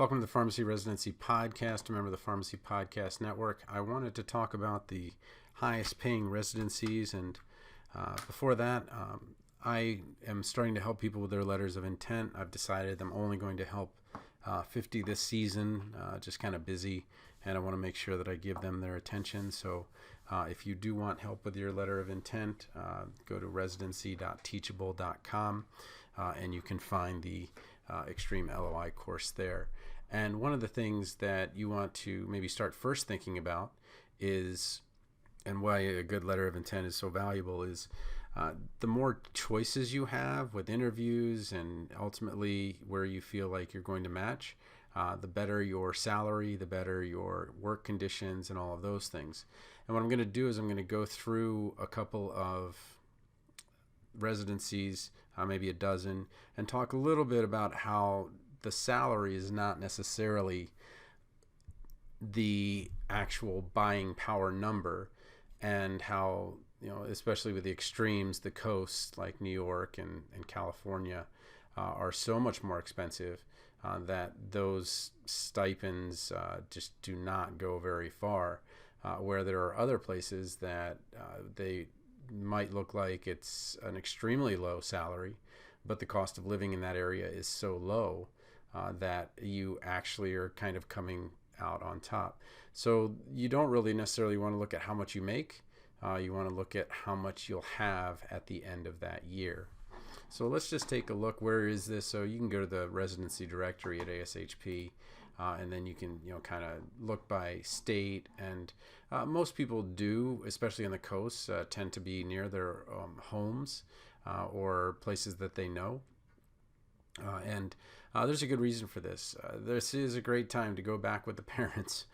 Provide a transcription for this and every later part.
Welcome to the Pharmacy Residency Podcast, a member of the Pharmacy Podcast Network. I wanted to talk about the highest paying residencies, and before that, I am starting to help people with their letters of intent. I've decided I'm only going to help 50 this season, just kind of busy, and I want to make sure that I give them their attention. So if you do want help with your letter of intent, go to residency.teachable.com and you can find the Extreme LOI course there. And one of the things that you want to maybe start first thinking about is, and why a good letter of intent is so valuable, is the more choices you have with interviews and ultimately where you feel like you're going to match, the better your salary, the better your work conditions and all of those things. And what I'm going to do is I'm going to go through a couple of residencies, maybe a dozen, and talk a little bit about how the salary is not necessarily the actual buying power number, and how, especially with the extremes, the coasts like New York and California are so much more expensive that those stipends just do not go very far, where there are other places that they might look like it's an extremely low salary, but the cost of living in that area is so low that you actually are kind of coming out on top. So you don't really necessarily want to look at how much you make. You want to look at how much you'll have at the end of that year. So let's just take a look. Where is this? So you can go to the residency directory at ASHP, and then you can kind of look by state. And most people do, especially on the coast, tend to be near their homes or places that they know. And there's a good reason for this. This is a great time to go back with the parents,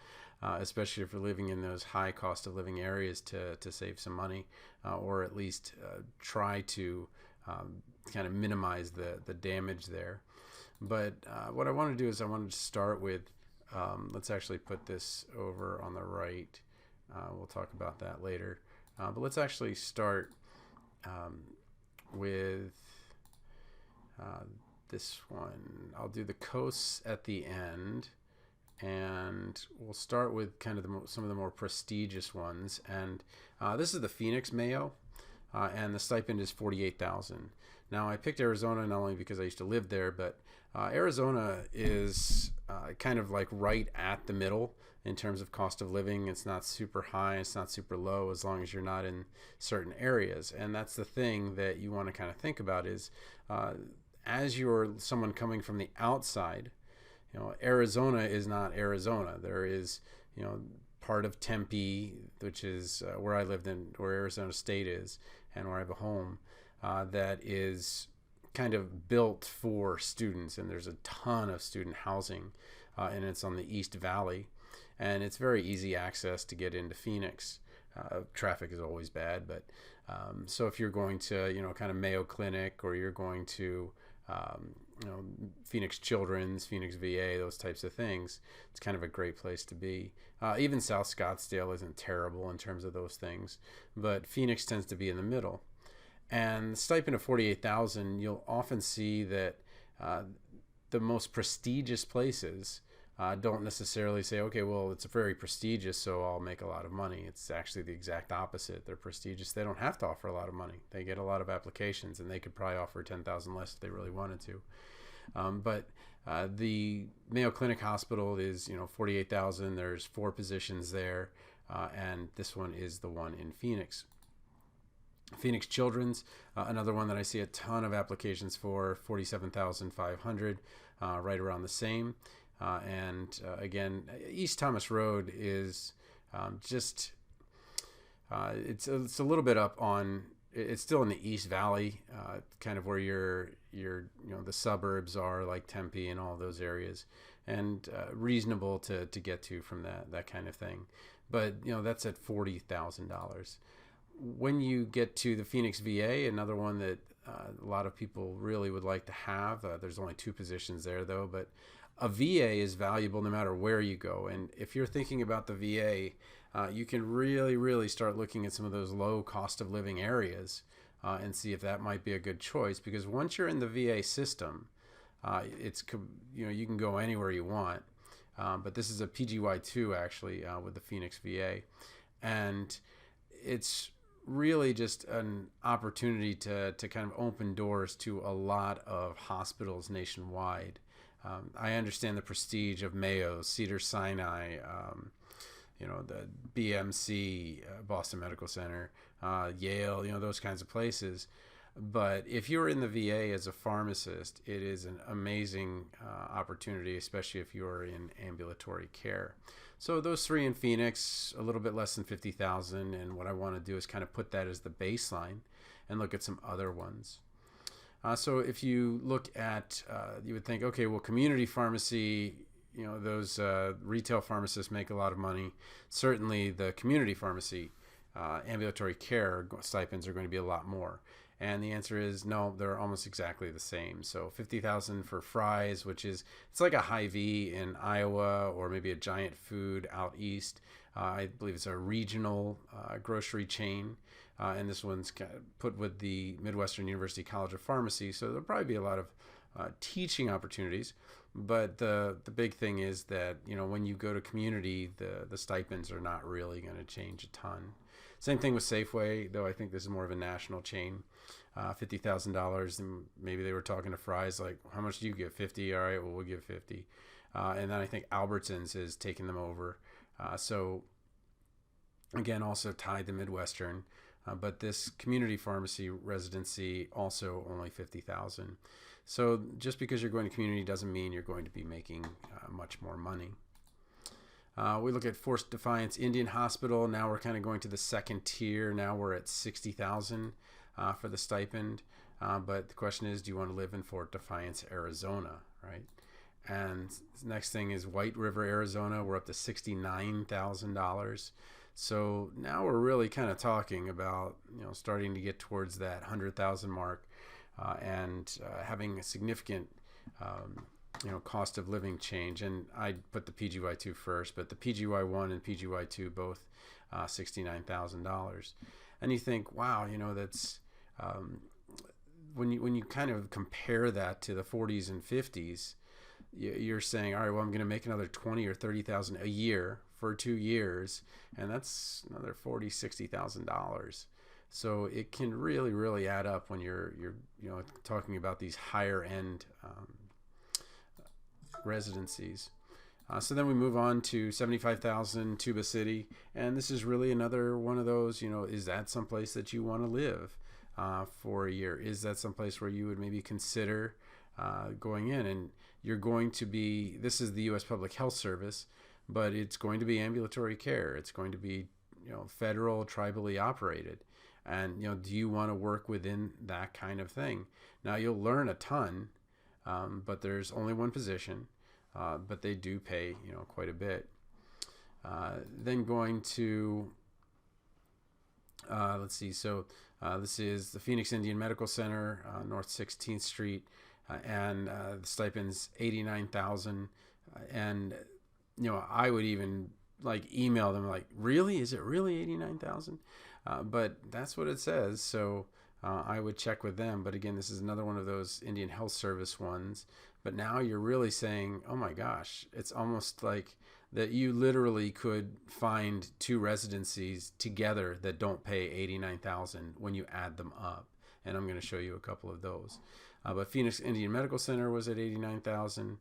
especially if you're living in those high cost of living areas, to save some money, or at least try to kind of minimize the damage there. But what I want to do is I wanted to start with, let's actually put this over on the right. We'll talk about that later. But let's actually start with this one. I'll do the coasts at the end, and we'll start with kind of some of the more prestigious ones. And this is the Phoenix Mayo, and the stipend is $48,000. Now I picked Arizona not only because I used to live there, but Arizona is kind of like right at the middle in terms of cost of living. It's not super high, it's not super low, as long as you're not in certain areas. And that's the thing that you want to kind of think about is, as you're someone coming from the outside, Arizona is not Arizona. There is, part of Tempe, which is where I lived in, where Arizona State is, and where I have a home, that is kind of built for students, and there's a ton of student housing, and it's on the East Valley, and it's very easy access to get into Phoenix. Traffic is always bad, but so if you're going to, kind of Mayo Clinic, or you're going to Phoenix Children's, Phoenix VA, those types of things, it's kind of a great place to be. Even South Scottsdale isn't terrible in terms of those things, but Phoenix tends to be in the middle. And the stipend of $48,000, you'll often see that the most prestigious places don't necessarily say, okay, well, it's very prestigious, so I'll make a lot of money. It's actually the exact opposite. They're prestigious. They don't have to offer a lot of money. They get a lot of applications, and they could probably offer $10,000 less if they really wanted to. But the Mayo Clinic Hospital is, $48,000. There's 4 positions there, and this one is the one in Phoenix. Phoenix Children's, another one that I see a ton of applications for, $47,500, right around the same. And again, East Thomas Road is just it's a little bit up on. It's still in the East Valley, kind of where your the suburbs are, like Tempe and all those areas, and reasonable to get to from that kind of thing. But that's at $40,000. When you get to the Phoenix VA, another one that a lot of people really would like to have. There's only 2 positions there though, but a VA is valuable no matter where you go. And if you're thinking about the VA, you can really start looking at some of those low cost of living areas and see if that might be a good choice. Because once you're in the VA system, You can go anywhere you want, but this is a PGY2 actually with the Phoenix VA, and it's really just an opportunity to kind of open doors to a lot of hospitals nationwide. I understand the prestige of Mayo, Cedars-Sinai, the BMC, Boston Medical Center, Yale, those kinds of places. But if you're in the VA as a pharmacist, it is an amazing opportunity, especially if you're in ambulatory care. So those three in Phoenix, a little bit less than 50,000, and what I want to do is kind of put that as the baseline and look at some other ones. So if you look at, you would think, okay, well, community pharmacy, those retail pharmacists make a lot of money. Certainly the community pharmacy, ambulatory care stipends are going to be a lot more. And the answer is no, they're almost exactly the same. So 50,000 for Fry's, it's like a Hy-Vee in Iowa, or maybe a Giant Food out east. I believe it's a regional grocery chain. And this one's put with the Midwestern University College of Pharmacy. So there'll probably be a lot of teaching opportunities. But the big thing is that, when you go to community, the stipends are not really going to change a ton. Same thing with Safeway, though I think this is more of a national chain. $50,000, and maybe they were talking to Fry's like, how much do you give? 50? All right, well, we'll give 50. And then I think Albertsons has taken them over. So again, also tied to Midwestern. But this community pharmacy residency also only 50,000. So just because you're going to community doesn't mean you're going to be making much more money. We look at Fort Defiance Indian Hospital. Now we're kind of going to the second tier. Now we're at 60,000 for the stipend. But the question is, do you want to live in Fort Defiance, Arizona, right? And the next thing is White River, Arizona. We're up to $69,000. So now we're really kind of talking about, starting to get towards that 100,000 mark and having a significant cost of living change. And I put the PGY2 first, but the PGY1 and PGY2 both $69,000. And you think, wow, that's when you kind of compare that to the 40s and 50s, you're saying, all right, well, I'm going to make another 20 or 30,000 a year for 2 years, and that's another $40,000-$60,000. So it can really, really add up when you're talking about these higher end residencies. So then we move on to 75,000 Tuba City, and this is really another one of those. Is that someplace that you want to live for a year? Is that someplace where you would maybe consider going in? And you're going to be. This is the U.S. Public Health Service, but it's going to be ambulatory care. It's going to be federal, tribally operated. And do you want to work within that kind of thing? Now you'll learn a ton, but there's only one position. But they do pay, quite a bit. Then going to, let's see. So this is the Phoenix Indian Medical Center, North 16th Street, and the stipend's $89,000. And I would even email them really? Is it really $89,000? But that's what it says. So I would check with them. But again, this is another one of those Indian Health Service ones. But now you're really saying, oh my gosh, it's almost like that you literally could find two residencies together that don't pay $89,000 when you add them up. And I'm going to show you a couple of those. But Phoenix Indian Medical Center was at $89,000.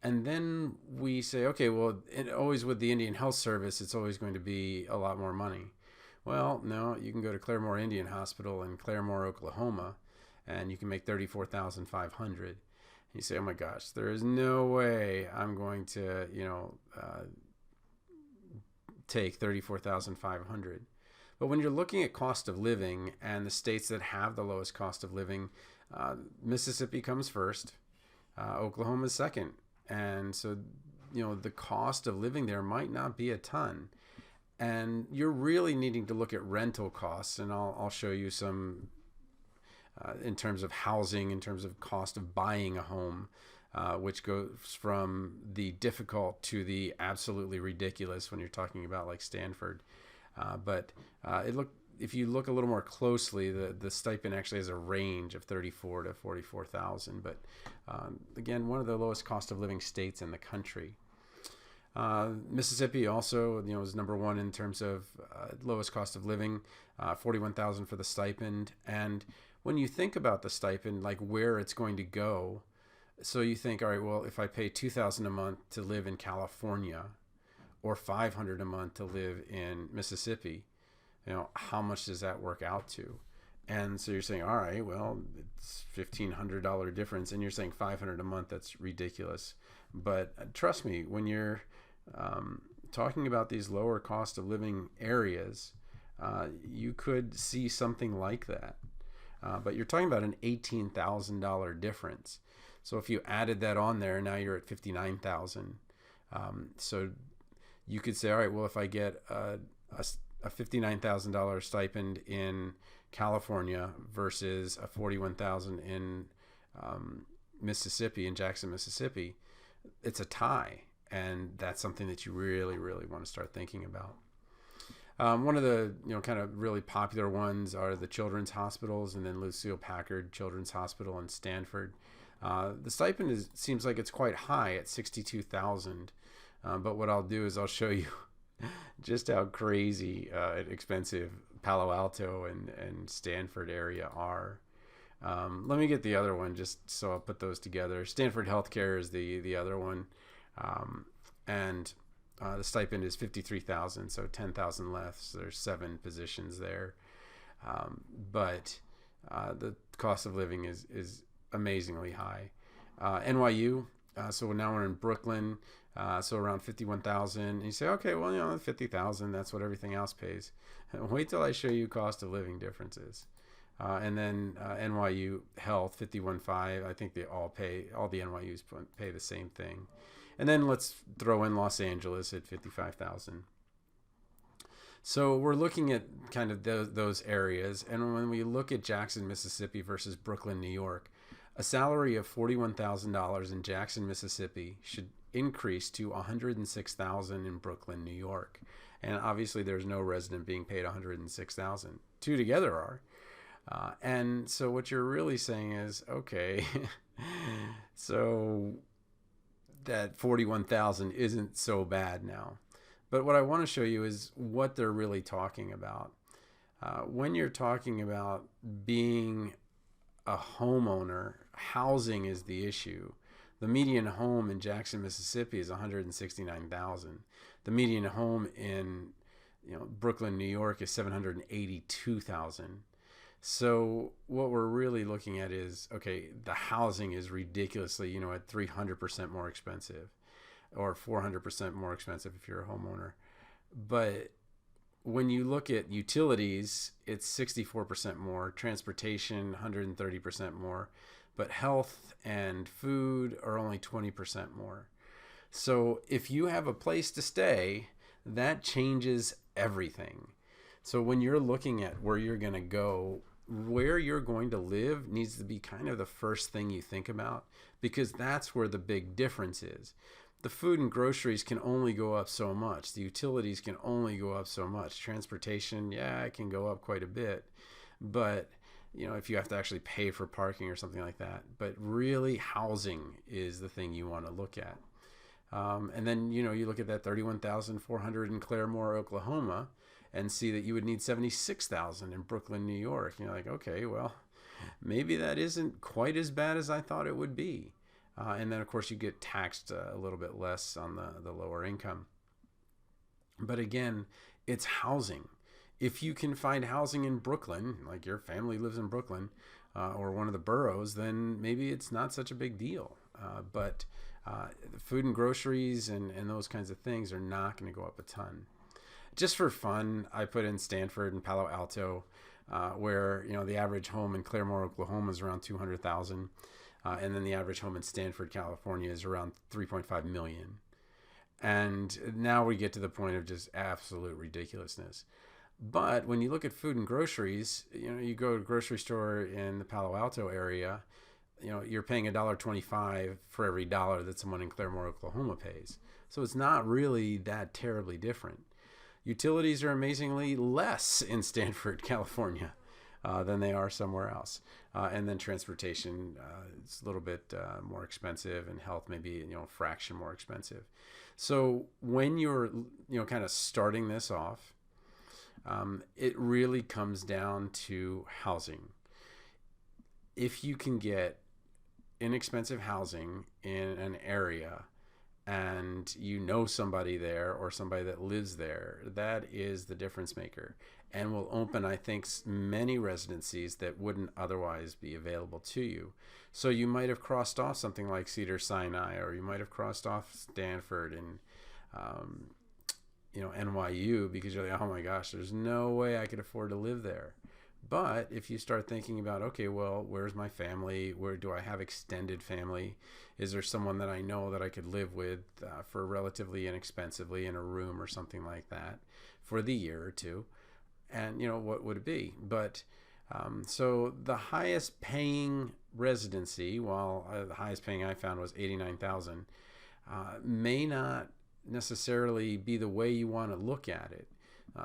And then we say, okay, well, always with the Indian Health Service, it's always going to be a lot more money. Well, no, you can go to Claremore Indian Hospital in Claremore, Oklahoma, and you can make $34,500. You say, oh my gosh, there is no way I'm going to, take $34,500. But when you're looking at cost of living and the states that have the lowest cost of living, Mississippi comes first, Oklahoma second. And so, the cost of living there might not be a ton. And you're really needing to look at rental costs. And I'll show you some in terms of housing, in terms of cost of buying a home, which goes from the difficult to the absolutely ridiculous when you're talking about like Stanford. But if you look a little more closely, the stipend actually has a range of 34 to 44,000. But again, one of the lowest cost of living states in the country. Mississippi also, is number one in terms of lowest cost of living, 41,000 for the stipend. And when you think about the stipend, like where it's going to go, so you think, all right, well, if I pay 2,000 a month to live in California, or 500 a month to live in Mississippi, how much does that work out to? And so you're saying, all right, well, it's $1,500 difference, and you're saying 500 a month. That's ridiculous. But trust me, when you're talking about these lower cost of living areas, you could see something like that. But you're talking about an $18,000 difference. So if you added that on there, now you're at $59,000. So you could say, all right, well, if I get a $59,000 stipend in California versus a $41,000 in Mississippi, in Jackson, Mississippi, it's a tie. And that's something that you really, really want to start thinking about. One of the kind of really popular ones are the children's hospitals, and then Lucile Packard Children's Hospital in Stanford. The stipend seems like it's quite high at $62,000. But what I'll do is I'll show you just how crazy expensive Palo Alto and Stanford area are. Let me get the other one just so I'll put those together. Stanford Healthcare is the other one. And the stipend is $53,000, so $10,000 less. So there's 7 positions there. But the cost of living is amazingly high. NYU, so now we're in Brooklyn, so around $51,000. And you say, okay, well, $50,000, that's what everything else pays. Wait till I show you cost of living differences. And then NYU Health, $51,500. I think all the NYUs pay the same thing. And then let's throw in Los Angeles at $55,000. So we're looking at kind of those areas. And when we look at Jackson, Mississippi versus Brooklyn, New York, a salary of $41,000 in Jackson, Mississippi should increase to $106,000 in Brooklyn, New York. And obviously there's no resident being paid $106,000. Two together are. And so what you're really saying is, okay, so that 41,000 isn't so bad now. But what I want to show you is what they're really talking about. When you're talking about being a homeowner, housing is the issue. The median home in Jackson, Mississippi is $169,000. The median home in Brooklyn, New York is $782,000. So what we're really looking at is, okay, the housing is ridiculously, at 300% more expensive, or 400% more expensive if you're a homeowner. But when you look at utilities, it's 64% more, transportation 130% more, but health and food are only 20% more. So if you have a place to stay, that changes everything. So when you're looking at where you're going to go, where you're going to live needs to be kind of the first thing you think about, because that's where the big difference is. The food and groceries can only go up so much. The utilities can only go up so much. Transportation, it can go up quite a bit. But, if you have to actually pay for parking or something like that. But really, housing is the thing you want to look at. And then, you look at that $31,400 in Claremore, Oklahoma, and see that you would need $76,000 in Brooklyn, New York. And you're like, okay, well, maybe that isn't quite as bad as I thought it would be. And then, of course, you get taxed a little bit less on the lower income. But again, it's housing. If you can find housing in Brooklyn, like your family lives in Brooklyn, or one of the boroughs, then maybe it's not such a big deal. But food and groceries and those kinds of things are not going to go up a ton. Just for fun, I put in Stanford and Palo Alto, where the average home in Claremore, Oklahoma is around $200,000. And then the average home in Stanford, California is around $3.5 million. And now we get to the point of just absolute ridiculousness. But when you look at food and groceries, you go to a grocery store in the Palo Alto area, you're paying $1.25 for every dollar that someone in Claremore, Oklahoma pays. So it's not really that terribly different. Utilities are amazingly less in Stanford, California, than they are somewhere else. And then transportation, it's a little bit more expensive, and health maybe a fraction more expensive. So when you're kind of starting this off, it really comes down to housing. If you can get inexpensive housing in an area, and somebody there or somebody that lives there, that is the difference maker, and will open, I think, many residencies that wouldn't otherwise be available to you. So you might have crossed off something like Cedars-Sinai, or you might have crossed off Stanford and NYU, because you're like, oh my gosh, there's no way I could afford to live there. But if you start thinking about, okay, well, where's my family? Where do I have extended family? Is there someone that I know that I could live with for relatively inexpensively in a room or something like that for the year or two? And, what would it be? But so the highest paying residency, the highest paying I found was $89,000, may not necessarily be the way you want to look at it.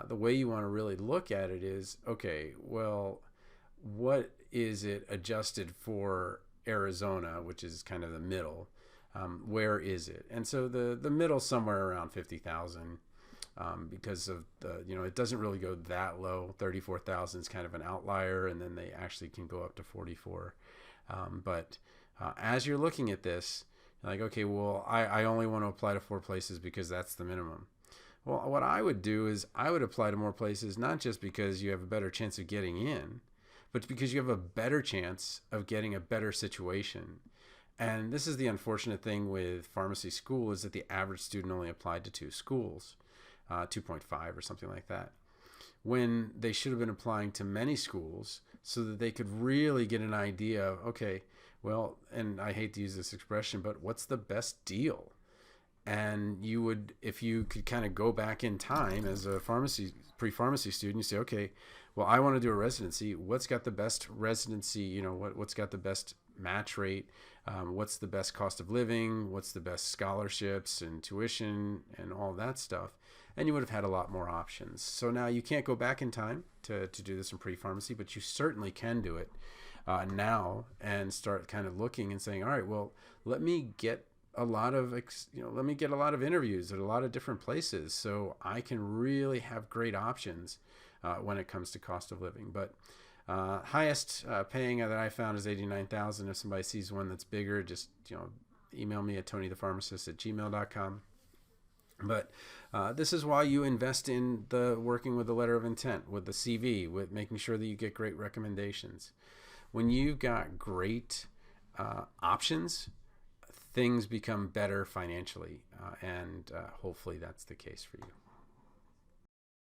The way you want to really look at it is, okay, well, what is it adjusted for Arizona, which is kind of the middle? Where is it? And so the middle somewhere around 50,000, because of it doesn't really go that low. 34,000 is kind of an outlier, and then they actually can go up to 44. But as you're looking at this, like, okay, well, I only want to apply to 4 places because that's the minimum. Well, what I would do is I would apply to more places, not just because you have a better chance of getting in, but because you have a better chance of getting a better situation. And this is the unfortunate thing with pharmacy school, is that the average student only applied to 2 schools, 2.5 or something like that, when they should have been applying to many schools so that they could really get an idea of, okay, well, and I hate to use this expression, but what's the best deal? And you would, if you could kind of go back in time as a pre-pharmacy student, you say, okay, well, I want to do a residency. What's got the best residency? What's got the best match rate? What's the best cost of living? What's the best scholarships and tuition and all that stuff? And you would have had a lot more options. So now you can't go back in time to do this in pre-pharmacy, but you certainly can do it now and start kind of looking and saying, all right, well, let me get a lot of interviews at a lot of different places, so I can really have great options when it comes to cost of living. But highest paying that I found is $89,000. If somebody sees one that's bigger, just email me at tonythepharmacist@gmail.com. But this is why you invest in the working with the letter of intent, with the CV, with making sure that you get great recommendations. When you've got great options, things become better financially, and hopefully that's the case for you.